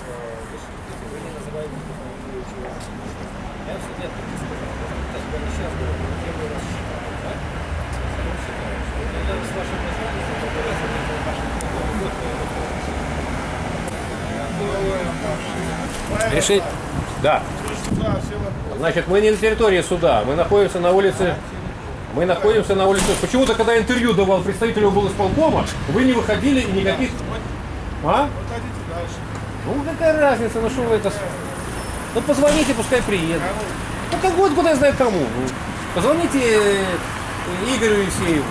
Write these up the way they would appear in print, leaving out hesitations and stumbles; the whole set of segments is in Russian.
вы не называете я все лет так и сказал. Так, прямо сейчас было, первый раз считал, да? Я считаю, что это с вашим названием, это раз это ваш год. Решить? Да. Значит, мы не на территории суда, мы находимся на улице. Почему-то, когда интервью давал представителю облсполкома, вы не выходили и никаких... А? Ну какая разница, ну что вы это... Ну позвоните, пускай приедет. Ну как будет, куда я знаю кому. Позвоните Игорю Евсееву.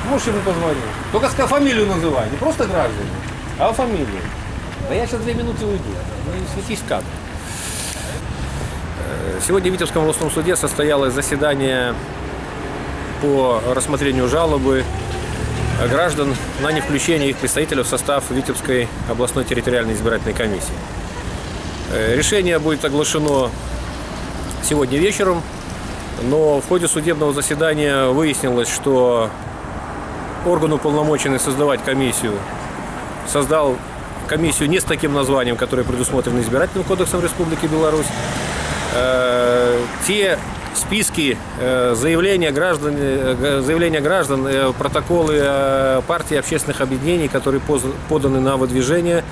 Можешь ему позвонить. Только фамилию называй, не просто граждане, а фамилию. Да я сейчас 2 минуты уйду. Не светись как. Сегодня в Витебском областном суде состоялось заседание по рассмотрению жалобы граждан на невключение их представителей в состав Витебской областной территориальной избирательной комиссии. Решение будет оглашено сегодня вечером, но в ходе судебного заседания выяснилось, что орган, уполномоченный создавать комиссию, создал комиссию не с таким названием, которое предусмотрено Избирательным кодексом Республики Беларусь. Те списки заявления граждан, протоколы партий и общественных объединений, которые поданы на выдвижение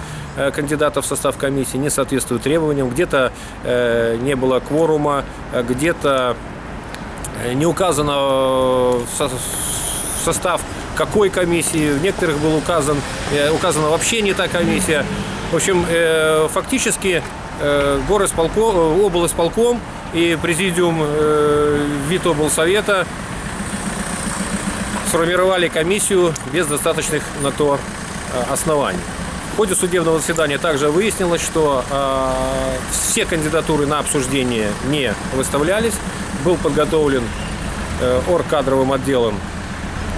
кандидатов в состав комиссии, не соответствуют требованиям. Где-то не было кворума, где-то не указано в состав какой комиссии, в некоторых был указана вообще не та комиссия. В общем, фактически облсполком и президиум Витоблсовета сформировали комиссию без достаточных на то оснований. В ходе судебного заседания также выяснилось, что все кандидатуры на обсуждение не выставлялись. Был подготовлен оргкадровым отделом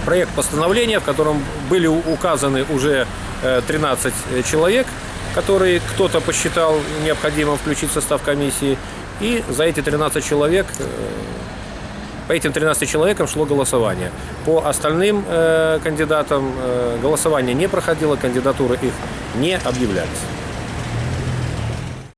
проект постановления, в котором были указаны уже 13 человек, которые кто-то посчитал необходимым включить в состав комиссии. И за эти 13 человек, по этим 13 человекам шло голосование. По остальным кандидатам голосование не проходило, кандидатуры их не объявлялись.